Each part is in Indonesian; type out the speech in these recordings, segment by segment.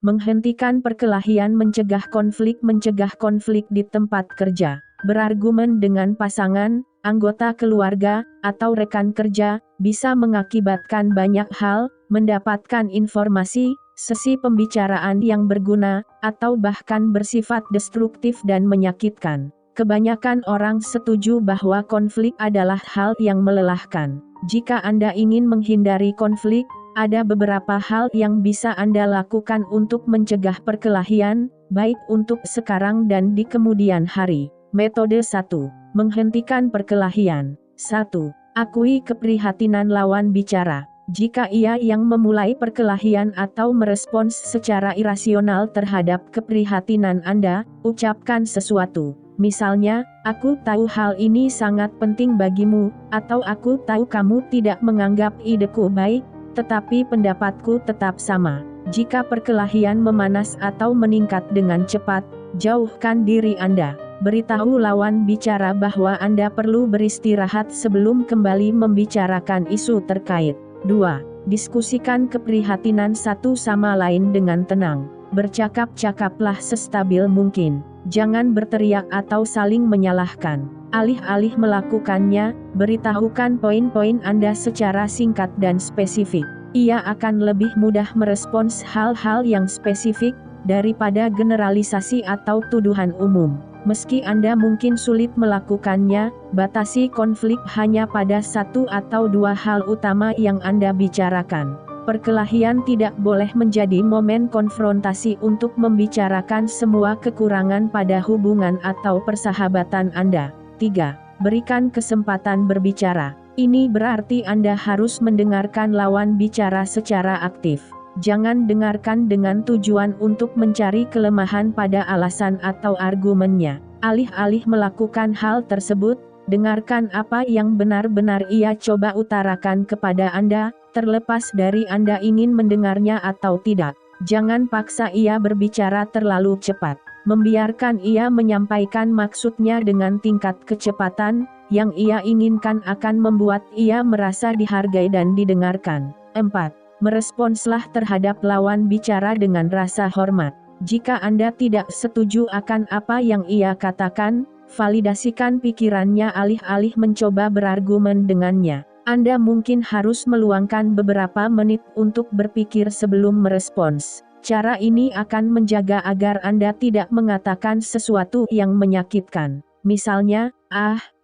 Menghentikan perkelahian, mencegah konflik di tempat kerja. Berargumen dengan pasangan, anggota keluarga, atau rekan kerja, bisa mengakibatkan banyak hal, mendapatkan informasi, sesi pembicaraan yang berguna, atau bahkan bersifat destruktif dan menyakitkan. Kebanyakan orang setuju bahwa konflik adalah hal yang melelahkan. Jika Anda ingin menghindari konflik, ada beberapa hal yang bisa Anda lakukan untuk mencegah perkelahian, baik untuk sekarang dan di kemudian hari. Metode 1. Menghentikan perkelahian. 1. Akui keprihatinan lawan bicara. Jika ia yang memulai perkelahian atau merespons secara irasional terhadap keprihatinan Anda, ucapkan sesuatu. Misalnya, "Aku tahu hal ini sangat penting bagimu," atau "Aku tahu kamu tidak menganggap ideku baik, tetapi pendapatku tetap sama." Jika perkelahian memanas atau meningkat dengan cepat, jauhkan diri Anda. Beritahu lawan bicara bahwa Anda perlu beristirahat sebelum kembali membicarakan isu terkait. 2. Diskusikan keprihatinan satu sama lain dengan tenang. Bercakap-cakaplah sestabil mungkin. Jangan berteriak atau saling menyalahkan. Alih-alih melakukannya, beritahukan poin-poin Anda secara singkat dan spesifik. Ia akan lebih mudah merespons hal-hal yang spesifik, daripada generalisasi atau tuduhan umum. Meski Anda mungkin sulit melakukannya, batasi konflik hanya pada satu atau dua hal utama yang Anda bicarakan. Perkelahian tidak boleh menjadi momen konfrontasi untuk membicarakan semua kekurangan pada hubungan atau persahabatan Anda. 3. Berikan kesempatan berbicara. Ini berarti Anda harus mendengarkan lawan bicara secara aktif. Jangan dengarkan dengan tujuan untuk mencari kelemahan pada alasan atau argumennya. Alih-alih melakukan hal tersebut, dengarkan apa yang benar-benar ia coba utarakan kepada Anda, terlepas dari Anda ingin mendengarnya atau tidak. Jangan paksa ia berbicara terlalu cepat. Membiarkan ia menyampaikan maksudnya dengan tingkat kecepatan yang ia inginkan akan membuat ia merasa dihargai dan didengarkan. 4. Meresponslah terhadap lawan bicara dengan rasa hormat. Jika Anda tidak setuju akan apa yang ia katakan, validasikan pikirannya alih-alih mencoba berargumen dengannya. Anda mungkin harus meluangkan beberapa menit untuk berpikir sebelum merespons. Cara ini akan menjaga agar Anda tidak mengatakan sesuatu yang menyakitkan. Misalnya,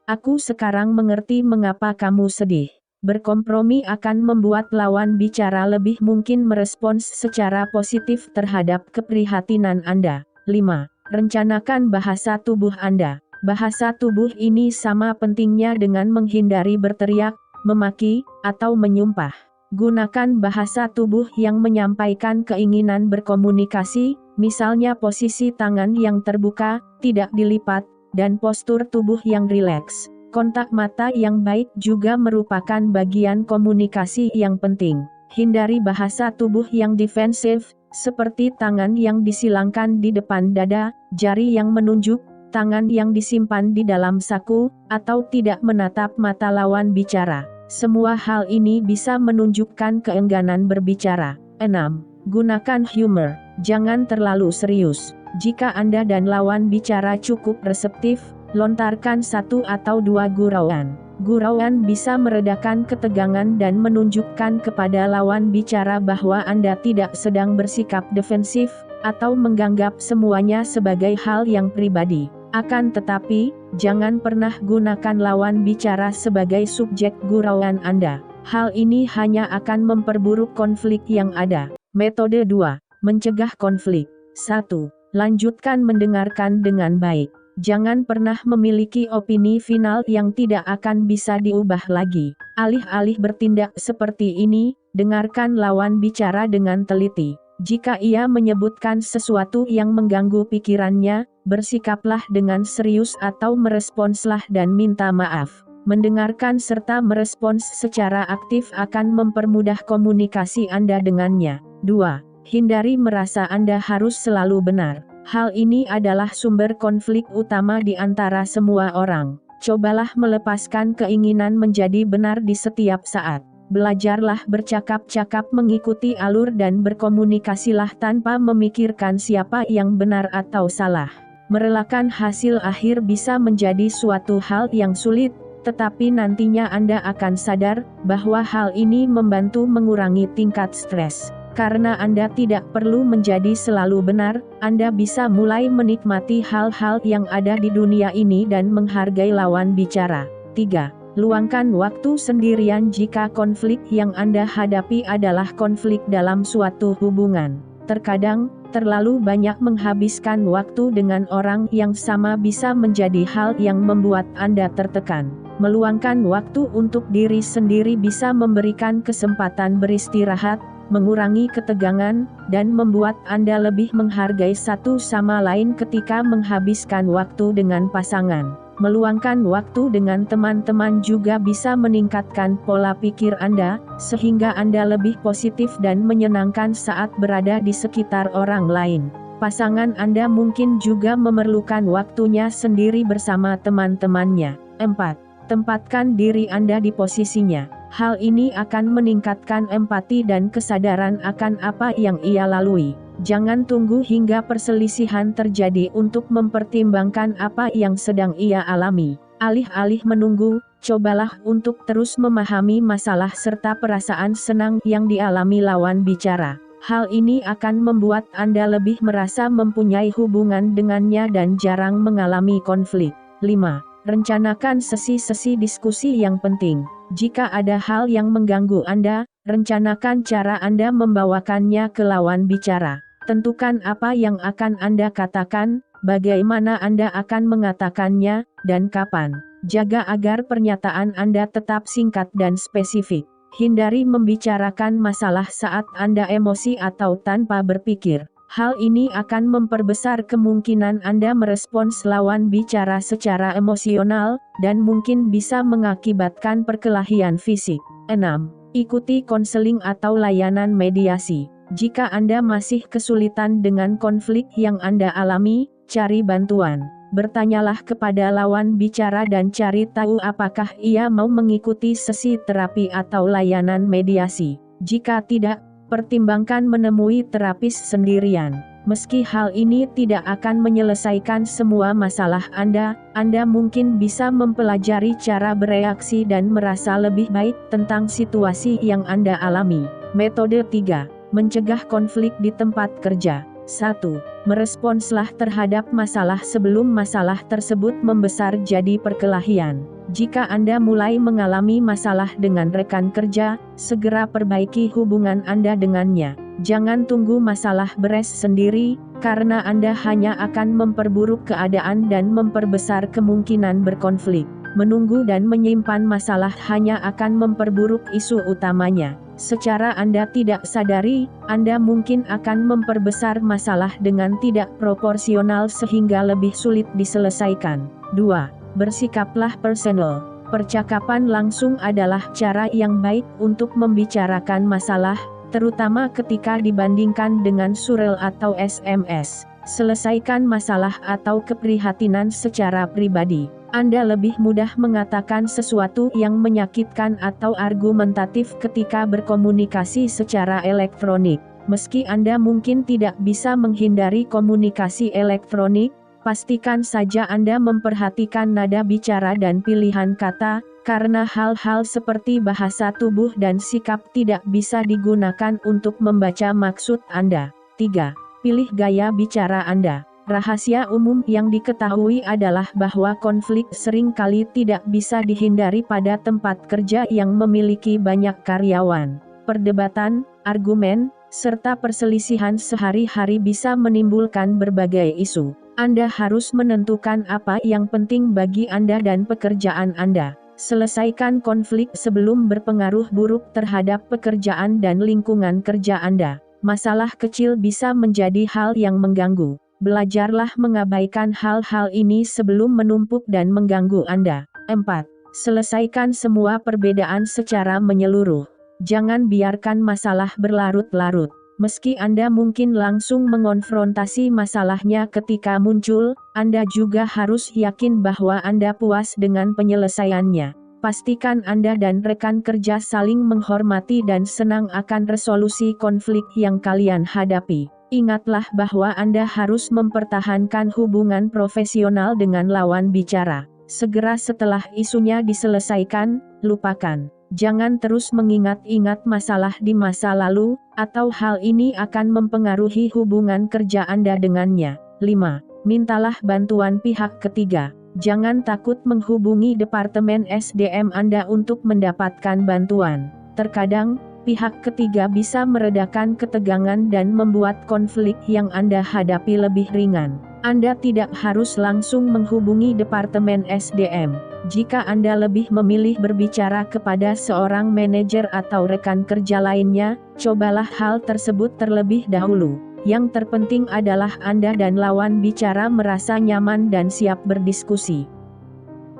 aku sekarang mengerti mengapa kamu sedih." Berkompromi akan membuat lawan bicara lebih mungkin merespons secara positif terhadap keprihatinan Anda. 5. Rencanakan bahasa tubuh Anda. Bahasa tubuh ini sama pentingnya dengan menghindari berteriak, memaki, atau menyumpah. Gunakan bahasa tubuh yang menyampaikan keinginan berkomunikasi, misalnya posisi tangan yang terbuka, tidak dilipat, dan postur tubuh yang rileks. Kontak mata yang baik juga merupakan bagian komunikasi yang penting. Hindari bahasa tubuh yang defensif, seperti tangan yang disilangkan di depan dada, jari yang menunjuk, tangan yang disimpan di dalam saku, atau tidak menatap mata lawan bicara. Semua hal ini bisa menunjukkan keengganan berbicara. 6. Gunakan humor. Jangan terlalu serius. Jika Anda dan lawan bicara cukup reseptif, lontarkan satu atau dua gurauan. Gurauan bisa meredakan ketegangan dan menunjukkan kepada lawan bicara bahwa Anda tidak sedang bersikap defensif, atau menganggap semuanya sebagai hal yang pribadi. Akan tetapi, jangan pernah gunakan lawan bicara sebagai subjek gurauan Anda. Hal ini hanya akan memperburuk konflik yang ada. Metode 2. Mencegah konflik. 1. Lanjutkan mendengarkan dengan baik. Jangan pernah memiliki opini final yang tidak akan bisa diubah lagi. Alih-alih bertindak seperti ini, dengarkan lawan bicara dengan teliti. Jika ia menyebutkan sesuatu yang mengganggu pikirannya, bersikaplah dengan serius atau meresponslah dan minta maaf. Mendengarkan serta merespons secara aktif akan mempermudah komunikasi Anda dengannya. 2. Hindari merasa Anda harus selalu benar. Hal ini adalah sumber konflik utama di antara semua orang. Cobalah melepaskan keinginan menjadi benar di setiap saat. Belajarlah bercakap-cakap, mengikuti alur dan berkomunikasilah tanpa memikirkan siapa yang benar atau salah. Merelakan hasil akhir bisa menjadi suatu hal yang sulit, tetapi nantinya Anda akan sadar bahwa hal ini membantu mengurangi tingkat stres. Karena Anda tidak perlu menjadi selalu benar, Anda bisa mulai menikmati hal-hal yang ada di dunia ini dan menghargai lawan bicara. 3. Luangkan waktu sendirian jika konflik yang Anda hadapi adalah konflik dalam suatu hubungan. Terkadang, terlalu banyak menghabiskan waktu dengan orang yang sama bisa menjadi hal yang membuat Anda tertekan. Meluangkan waktu untuk diri sendiri bisa memberikan kesempatan beristirahat, mengurangi ketegangan, dan membuat Anda lebih menghargai satu sama lain ketika menghabiskan waktu dengan pasangan. Meluangkan waktu dengan teman-teman juga bisa meningkatkan pola pikir Anda, sehingga Anda lebih positif dan menyenangkan saat berada di sekitar orang lain. Pasangan Anda mungkin juga memerlukan waktunya sendiri bersama teman-temannya. 4. Tempatkan diri Anda di posisinya. Hal ini akan meningkatkan empati dan kesadaran akan apa yang ia lalui. Jangan tunggu hingga perselisihan terjadi untuk mempertimbangkan apa yang sedang ia alami. Alih-alih menunggu, cobalah untuk terus memahami masalah serta perasaan senang yang dialami lawan bicara. Hal ini akan membuat Anda lebih merasa mempunyai hubungan dengannya dan jarang mengalami konflik. 5. Rencanakan sesi-sesi diskusi yang penting. Jika ada hal yang mengganggu Anda, rencanakan cara Anda membawakannya ke lawan bicara. Tentukan apa yang akan Anda katakan, bagaimana Anda akan mengatakannya, dan kapan. Jaga agar pernyataan Anda tetap singkat dan spesifik. Hindari membicarakan masalah saat Anda emosi atau tanpa berpikir. Hal ini akan memperbesar kemungkinan Anda merespons lawan bicara secara emosional, dan mungkin bisa mengakibatkan perkelahian fisik. 6. Ikuti konseling atau layanan mediasi. Jika Anda masih kesulitan dengan konflik yang Anda alami, cari bantuan. Bertanyalah kepada lawan bicara dan cari tahu apakah ia mau mengikuti sesi terapi atau layanan mediasi. Jika tidak, pertimbangkan menemui terapis sendirian. Meski hal ini tidak akan menyelesaikan semua masalah Anda mungkin bisa mempelajari cara bereaksi dan merasa lebih baik tentang situasi yang Anda alami. Metode 3. Mencegah konflik di tempat kerja. 1. Meresponslah terhadap masalah sebelum masalah tersebut membesar jadi perkelahian. Jika Anda mulai mengalami masalah dengan rekan kerja, segera perbaiki hubungan Anda dengannya. Jangan tunggu masalah beres sendiri, karena Anda hanya akan memperburuk keadaan dan memperbesar kemungkinan berkonflik. Menunggu dan menyimpan masalah hanya akan memperburuk isu utamanya. Secara Anda tidak sadari, Anda mungkin akan memperbesar masalah dengan tidak proporsional sehingga lebih sulit diselesaikan. 2. Bersikaplah personal. Percakapan langsung adalah cara yang baik untuk membicarakan masalah, terutama ketika dibandingkan dengan surel atau SMS. Selesaikan masalah atau keprihatinan secara pribadi. Anda lebih mudah mengatakan sesuatu yang menyakitkan atau argumentatif ketika berkomunikasi secara elektronik. Meski Anda mungkin tidak bisa menghindari komunikasi elektronik, pastikan saja Anda memperhatikan nada bicara dan pilihan kata, karena hal-hal seperti bahasa tubuh dan sikap tidak bisa digunakan untuk membaca maksud Anda. 3. Pilih gaya bicara Anda. Rahasia umum yang diketahui adalah bahwa konflik seringkali tidak bisa dihindari pada tempat kerja yang memiliki banyak karyawan. Perdebatan, argumen, serta perselisihan sehari-hari bisa menimbulkan berbagai isu. Anda harus menentukan apa yang penting bagi Anda dan pekerjaan Anda. Selesaikan konflik sebelum berpengaruh buruk terhadap pekerjaan dan lingkungan kerja Anda. Masalah kecil bisa menjadi hal yang mengganggu. Belajarlah mengabaikan hal-hal ini sebelum menumpuk dan mengganggu Anda. 4. Selesaikan semua perbedaan secara menyeluruh. Jangan biarkan masalah berlarut-larut. Meski Anda mungkin langsung mengonfrontasi masalahnya ketika muncul, Anda juga harus yakin bahwa Anda puas dengan penyelesaiannya. Pastikan Anda dan rekan kerja saling menghormati dan senang akan resolusi konflik yang kalian hadapi. Ingatlah bahwa Anda harus mempertahankan hubungan profesional dengan lawan bicara. Segera setelah isunya diselesaikan, lupakan. Jangan terus mengingat-ingat masalah di masa lalu, atau hal ini akan mempengaruhi hubungan kerja Anda dengannya. 5. Mintalah bantuan pihak ketiga. Jangan takut menghubungi Departemen SDM Anda untuk mendapatkan bantuan. Terkadang, pihak ketiga bisa meredakan ketegangan dan membuat konflik yang Anda hadapi lebih ringan. Anda tidak harus langsung menghubungi Departemen SDM. Jika Anda lebih memilih berbicara kepada seorang manajer atau rekan kerja lainnya, cobalah hal tersebut terlebih dahulu. Yang terpenting adalah Anda dan lawan bicara merasa nyaman dan siap berdiskusi.